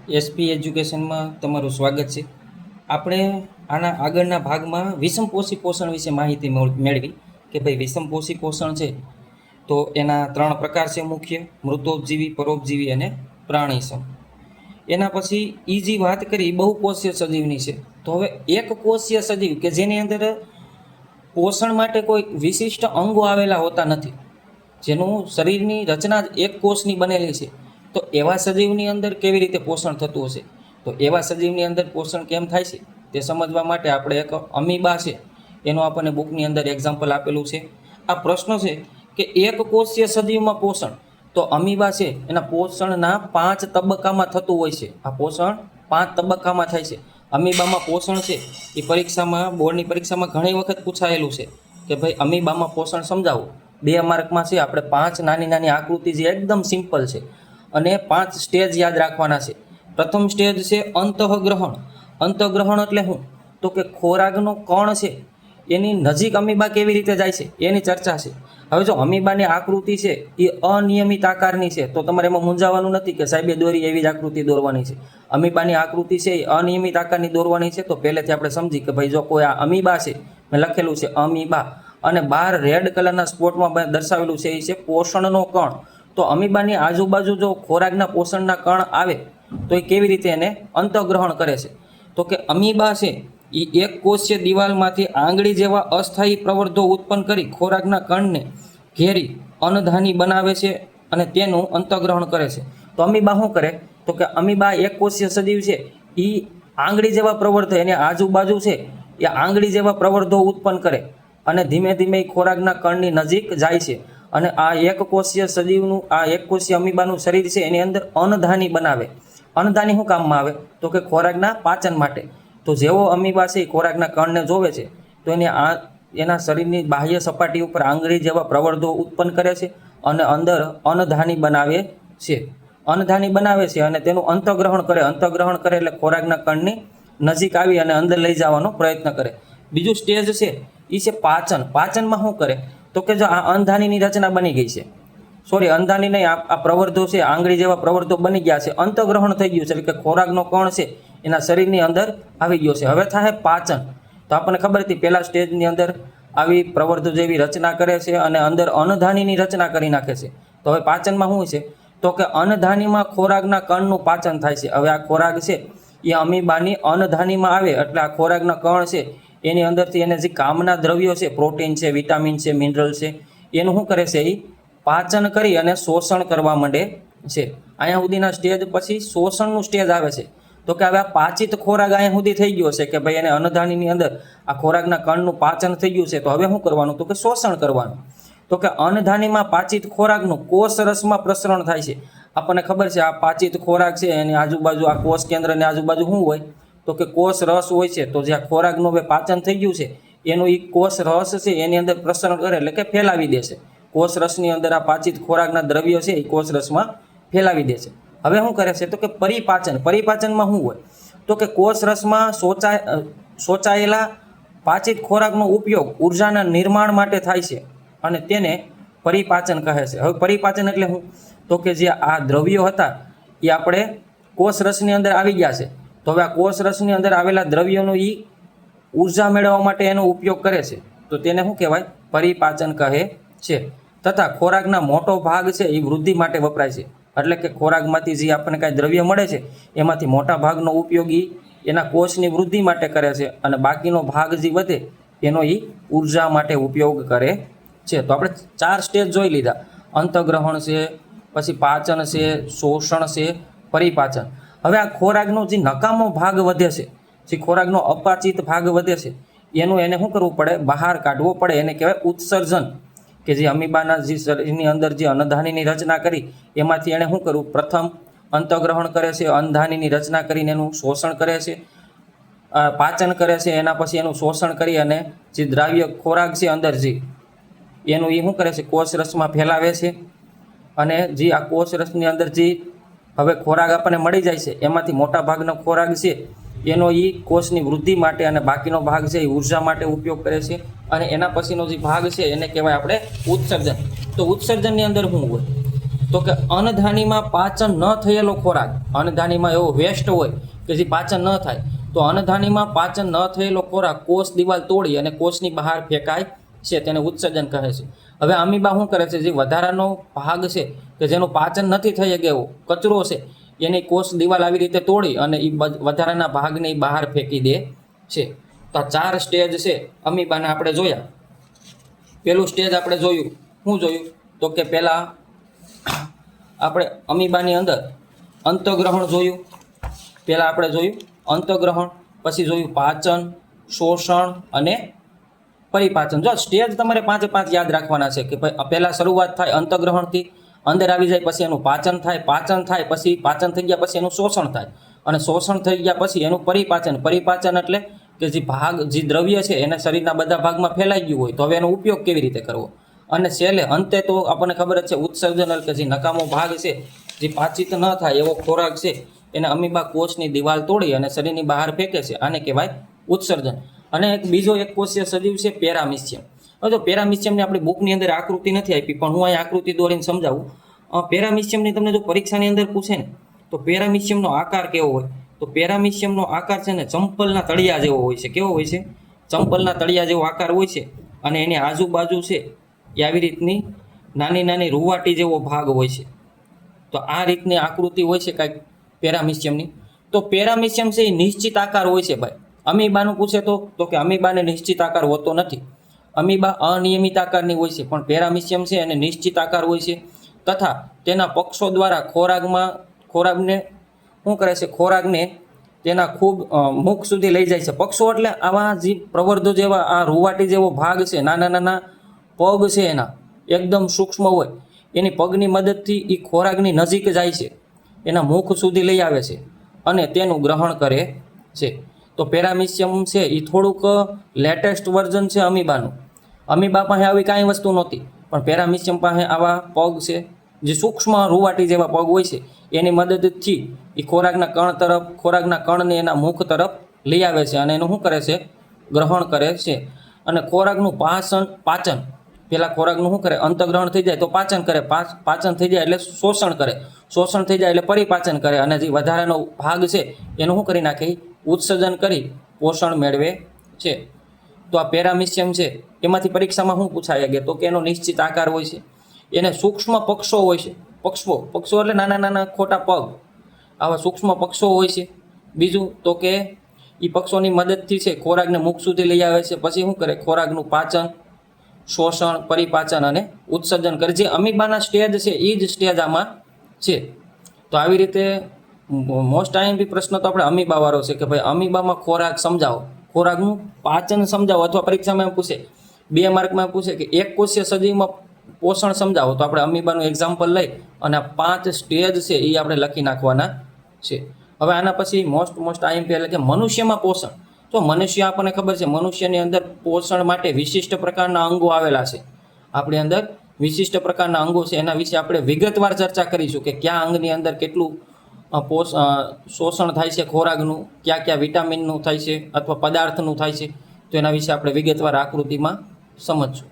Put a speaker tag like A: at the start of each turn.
A: SP એજ્યુકેશનમાં તમારું સ્વાગત છે. આપણે આના આગળના ભાગમાં વિષમપોષી પોષણ વિશે માહિતી મેળવી કે ભાઈ વિષમપોષી પોષણ છે તો એના 3 પ્રકાર છે મુખ્ય: મૃતોપજીવી, પરોપજીવી અને પ્રાણીસમ. એના પછી જે વાત કરી બહુકોષીય સજીવની છે. તો હવે એક કોષીય સજીવ કે જેની અંદર પોષણ માટે કોઈ વિશિષ્ટ અંગો આવેલા હોતા નથી, જેનું શરીરની રચના જ એક કોષની બનેલી છે, તો એવા સજીવની અંદર કેવી રીતે પોષણ થતું હશે? તો એવા સજીવની અંદર પોષણ કેમ થાય છે તે સમજવા માટે આપણે એક અમીબા છે એનું આપણને બુકની અંદર એક્ઝામ્પલ આપેલું છે. આ પ્રશ્ન છે કે એક કોષીય સજીવમાં પોષણ, તો અમીબા છે એના પોષણના 5 તબક્કામાં થતું હોય છે. આ પોષણ 5 તબક્કામાં થાય છે. અમીબામાં પોષણ છે એ પરીક્ષામાં, બોર્ડની પરીક્ષામાં ઘણી વખત પૂછાયેલું છે કે ભાઈ અમીબામાં પોષણ સમજાવો. 2 માર્કમાં છે. આપણે 5 નાની નાની આકૃતિ જે એકદમ સિમ્પલ છે અને 5 સ્ટેજ યાદ રાખવાના છે. પ્રથમ સ્ટેજ છે અંતઃગ્રહણ. અંતઃગ્રહણ એટલે શું? તો કે ખોરાકનો કણ છે એની નજીક અમીબા કેવી રીતે જાય છે એની ચર્ચા છે. હવે જો અમીબાની આકૃતિ છે એ અનિયમિત આકારની છે તો તમારે એમાં મૂંઝાવાનું નથી કે સાહેબે દોરી એવી જ આકૃતિ દોરવાની છે. અમીબાની આકૃતિ છે એ અનિયમિત આકારની દોરવાની છે. તો પહેલેથી આપણે સમજી કે ભાઈ જો કોઈ આ અમીબા છે, મેં લખેલું છે અમીબા, અને બહાર રેડ કલરના સ્પોટમાં દર્શાવેલું છે એ છે પોષણનો કણ. તો અમીબાની આજુબાજુ જો ખોરાકના પોષણના કણ આવે તો એ કેવી રીતે એને અંતઃગ્રહણ કરે છે? તો કે અમીબા છે એ એક કોષીય દિવાલમાંથી આંગળી જેવા અસ્થાયી પ્રવર્ધો ઉત્પન્ન કરી ખોરાકના કણને ઘેરી અન્નધાની બનાવે છે અને તેનું અંતઃગ્રહણ કરે છે. તો અમીબા શું કરે? તો કે અમીબા એક કોષીય સજીવ છે એ આંગળી જેવા પ્રવર્ધો, એની આજુબાજુ છે એ આંગળી જેવા પ્રવર્ધો ઉત્પન્ન કરે અને ધીમે ધીમે ખોરાકના કણની નજીક જાય છે. અને આ એક કોષીય સજીવનું, આ એક કોષીય અમીબાનું શરીર છે એની અંદર અન્નધાની બનાવે. અન્નધાની શું કામમાં આવે? તો કે ખોરાકના પાચન માટે. તો જેવો અમીબા છે એ ખોરાકના કણને જોવે છે તો એના શરીરની બાહ્ય સપાટી ઉપર આંગળી જેવા પ્રવર્ધો ઉત્પન્ન કરે છે અને અંદર અન્નધાની બનાવે છે. અન્નધાની બનાવે છે અને તેનું અંતઃગ્રહણ કરે. અંતઃગ્રહણ કરે એટલે ખોરાકના કણની નજીક આવી અને અંદર લઈ જવાનો પ્રયત્ન કરે. બીજું સ્ટેજ છે એ છે પાચન. પાચનમાં શું કરે? તો કે જો આ અન્નધાનીની રચના બની ગઈ છે, સોરી અન્નધાની નહીં, આ પ્રવર્ધો છે, આંગળી જેવા પ્રવર્ધો બની ગયા છે, અંતઃગ્રહણ થઈ ગયું છે, એટલે કે ખોરાકનો કણ છે એના શરીરની અંદર આવી ગયો છે. હવે થાય પાચન. તો આપણને ખબર હતી પહેલા સ્ટેજની અંદર આવી પ્રવર્ધો જેવી રચના કરે છે અને અંદર અન્નધાનીની રચના કરી નાખે છે. તો હવે પાચનમાં શું છે? તો કે અન્નધાનીમાં ખોરાકના કણનું પાચન થાય છે. હવે આ ખોરાક છે એ અમીબાની અન્નધાનીમાં આવે એટલે આ ખોરાકના કણ છે એની અંદરથી એને જે કામના દ્રવ્યો છે, પ્રોટીન છે, વિટામિન છે, મિનરલ છે, એનું શું કરે છે? એ પાચન કરી અને શોષણ કરવા માંડે છે. અહીંયા સુધીના સ્ટેજ પછી શોષણનું સ્ટેજ આવે છે. તો કે હવે આ પાચિત ખોરાક અહીંયા સુધી થઈ ગયો છે કે ભાઈ એને અન્નધાનીની અંદર આ ખોરાકના કણનું પાચન થઈ ગયું છે. તો હવે શું કરવાનું? તો કે શોષણ કરવાનું. તો કે અન્નધાનીમાં પાચિત ખોરાકનું કોષ રસમાં પ્રસરણ થાય છે. આપણને ખબર છે આ પાચિત ખોરાક છે એની આજુબાજુ, આ કોષ કેન્દ્રની આજુબાજુ શું હોય? તો કે કોષ રસ હોય છે. તો જે આ ખોરાકનું હવે પાચન થઈ ગયું છે એનું એ કોષ રસ છે એની અંદર પ્રસરણ કરે એટલે કે ફેલાવી દેશે. કોષ રસની અંદર આ પાચિત ખોરાકના દ્રવ્યો છે એ કોષ રસમાં ફેલાવી દે છે. હવે શું કરે છે? તો કે પરિપાચન. પરિપાચનમાં શું હોય? તો કે કોષ રસમાં શોષાયેલા પાચિત ખોરાકનો ઉપયોગ ઉર્જાના નિર્માણ માટે થાય છે અને તેને પરિપાચન કહે છે. હવે પરિપાચન એટલે શું? તો કે જે આ દ્રવ્યો હતા એ આપણે કોષ રસની અંદર આવી ગયા છે. તો હવે આ કોષ રસની અંદર આવેલા દ્રવ્યોનો એ ઉર્જા મેળવવા માટે એનો ઉપયોગ કરે છે. તો તેને શું કહેવાય? પરિપાચન કહે છે. તથા ખોરાકના મોટો ભાગ છે એ વૃદ્ધિ માટે વપરાય છે. એટલે કે ખોરાકમાંથી જે આપણને કાંઈ દ્રવ્ય મળે છે એમાંથી મોટા ભાગનો ઉપયોગ એના કોષની વૃદ્ધિ માટે કરે છે અને બાકીનો ભાગ જે વધે એનો એ ઉર્જા માટે ઉપયોગ કરે છે. તો આપણે 4 સ્ટેજ જોઈ લીધા: અંતઃગ્રહણ છે, પછી પાચન છે, શોષણ છે, પરિપાચન. હવે આ ખોરાકનો જે નકામો ભાગ વધે છે, જે ખોરાકનો અપાચિત ભાગ વધે છે એનું એને શું કરવું પડે? બહાર કાઢવો પડે. એને કહેવાય ઉત્સર્જન. કે જે અમીબાના જે શરીરની અંદર જે અન્નધાનીની રચના કરી એમાંથી એણે શું કરવું? પ્રથમ અંતઃગ્રહણ કરે છે, અન્નધાનીની રચના કરીને એનું શોષણ કરે છે, પાચન કરે છે, એના પછી એનું શોષણ કરી અને જે દ્રાવ્ય ખોરાક છે અંદર જે એનું એ શું કરે છે? કોષ રસમાં ફેલાવે છે. અને જે આ કોષ રસની અંદર જે હવે ખોરાક આપણને મળી જાય છે એમાંથી મોટા ભાગનો ખોરાક છે એનો એ કોષની વૃદ્ધિ માટે અને બાકીનો ભાગ છે એ ઉર્જા માટે ઉપયોગ કરે છે. અને એના પછીનો જે ભાગ છે એને કહેવાય આપણે ઉત્સર્જન. તો ઉત્સર્જનની અંદર શું હોય? તો કે અન્નધાનીમાં પાચન ન થયેલો ખોરાક, અન્નધાનીમાં એવો વેસ્ટ હોય કે જે પાચન ન થાય, તો અન્નધાનીમાં પાચન ન થયેલો ખોરાક કોષ દિવાલ તોડી અને કોષની બહાર ફેંકાય છે, તેને ઉત્સર્જન કહે છે. હવે અમીબા શું કરે છે, જે વધારાનો ભાગ છે કે જેનું પાચન નથી થઈ ગયું, કચરો છે, એની કોષ દિવાલ આવી રીતે તોડી અને એ વધારાના ભાગને બહાર ફેંકી દે છે. તો 4 સ્ટેજ છે અમીબાને આપણે જોયા. પેલું સ્ટેજ આપણે જોયું, શું જોયું? તો કે પહેલાં આપણે અમીબાની અંદર અંતઃગ્રહણ જોયું. પહેલાં આપણે જોયું અંતઃગ્રહણ, પછી જોયું પાચન, શોષણ અને પરિપાચન. જો સ્ટેજ તમારે 5 યાદ રાખવાના છે કે ભાઈ પહેલાં શરૂઆત થાય અંતઃગ્રહણથી, અંદર આવી જાય પછી એનું પાચન થાય, પાચન થાય પછી પાચન થઈ ગયા પછી એનું શોષણ થાય, અને શોષણ થઈ ગયા પછી એનું પરિપાચન. પરિપાચન એટલે કે જે ભાગ, જે દ્રવ્ય છે એને શરીરના બધા ભાગમાં ફેલાઈ ગયું હોય તો હવે એનો ઉપયોગ કેવી રીતે કરવો. અને છેલ્લે અંતે તો આપણને ખબર જ છે ઉત્સર્જન, એટલે કે જે નકામો ભાગ છે, જે પાચિત ન થાય એવો ખોરાક છે, એને અમીબા કોષની દિવાલ તોડી અને શરીરની બહાર ફેંકે છે. આને કહેવાય ઉત્સર્જન. અને બીજો એક કોષીય સજીવ છે પેરામિશિયમ. હવે જો પેરામિશિયમની આપણી બુકની અંદર આકૃતિ નથી આપી, પણ હું અહીં આકૃતિ દોરીને સમજાવું. પેરામિશિયમની તમને જો પરીક્ષાની અંદર પૂછે ને તો પેરામિશિયમનો આકાર કેવો હોય? તો પેરામિશિયમનો આકાર છે ને ચંપલના તળિયા જેવો હોય છે. કેવો હોય છે? ચંપલના તળિયા જેવો આકાર હોય છે. અને એની આજુબાજુ છે એ આવી રીતની નાની નાની રૂવાટી જેવો ભાગ હોય છે. તો આ રીતની આકૃતિ હોય છે કાંઈક પેરામિશિયમની. તો પેરામિશિયમ છે એ નિશ્ચિત આકાર હોય છે ભાઈ. અમીબાનું પૂછે તો કે અમીબાને નિશ્ચિત આકાર હોતો નથી. અમીબા અનિયમિત આકારની હોય છે, પણ પેરામિશિયમ છે એને નિશ્ચિત આકાર હોય છે. તથા તેના પક્ષો દ્વારા ખોરાકને શું કરે છે? ખોરાકને તેના ખૂબ મુખ સુધી લઈ જાય છે. પક્ષો એટલે આવા જે પ્રવર્ધો જેવા આ રૂવાટી જેવો ભાગ છે, નાના નાના પગ છે એના, એકદમ સૂક્ષ્મ હોય, એની પગની મદદથી એ ખોરાકની નજીક જાય છે, એના મુખ સુધી લઈ આવે છે અને તેનું ગ્રહણ કરે છે. તો પેરામિશિયમ છે એ થોડુંક લેટેસ્ટ વર્ઝન છે અમીબાનું. અમીબા પાસે આવી કાંઈ વસ્તુ નહોતી, પણ પેરામિશિયમ પાસે આવા પગ છે, જે સૂક્ષ્મ રૂવાટી જેવા પગ હોય છે, એની મદદથી એ ખોરાકના કણને એના મુખ તરફ લઈ આવે છે અને એનું શું કરે છે? ગ્રહણ કરે છે. અને ખોરાકનું પાચન, પહેલાં ખોરાકનું શું કરે? અંતઃગ્રહણ થઈ જાય તો પાચન કરે, પાચન થઈ જાય એટલે શોષણ કરે, શોષણ થઈ જાય એટલે પરિપાચન કરે, અને જે વધારાનો ભાગ છે એનું શું કરી નાખે? ઉત્સર્જન કરી પોષણ મેળવે છે. તો આ પેરામિશિયમ છે એમાંથી પરીક્ષામાં શું પૂછાય ગયા? તો કે એનો નિશ્ચિત આકાર હોય છે, એને સૂક્ષ્મ પક્ષો હોય છે. પક્ષો એટલે નાના નાના ખોટા પગ, આવા સૂક્ષ્મ પક્ષો હોય છે. બીજું તો કે એ પક્ષોની મદદથી છે ખોરાકને મુખ સુધી લઈ આવે છે. પછી શું કરે? ખોરાકનું પાચન, શોષણ, પરિપાચન અને ઉત્સર્જન કરે. જે અમીબાના સ્ટેજ છે એ જ સ્ટેજ આમાં છે. તો આવી રીતે મોસ્ટ આઈએમપી પ્રશ્ન તો આપણે અમીબાવાળો છે કે ભાઈ અમીબામાં ખોરાક સમજાવો, ખોરાકનું પાચન સમજાવો. અથવા પરીક્ષામાં એમ પૂછે, 2 માર્કમાં પૂછે કે એક કોષીય સજીવમાં પોષણ સમજાવો, તો આપણે અમીબાનું એક્ઝામ્પલ લઈ અને 5 સ્ટેજ છે એ આપણે લખી નાખવાના છે. હવે આના પછી મોસ્ટ આઈએમપી એટલે કે મનુષ્યમાં પોષણ. તો મનુષ્ય આપણને ખબર છે, મનુષ્યની અંદર પોષણ માટે વિશિષ્ટ પ્રકારના અંગો આવેલા છે. આપણી અંદર વિશિષ્ટ પ્રકારના અંગો છે, એના વિશે આપણે વિગતવાર ચર્ચા કરીશું કે કયા અંગની અંદર કેટલું શોષણ થાય છે ખોરાકનું, કયા વિટામિનનું થાય છે અથવા પદાર્થનું થાય છે. તો એના વિશે આપણે વિગતવાર આકૃતિમાં સમજશું.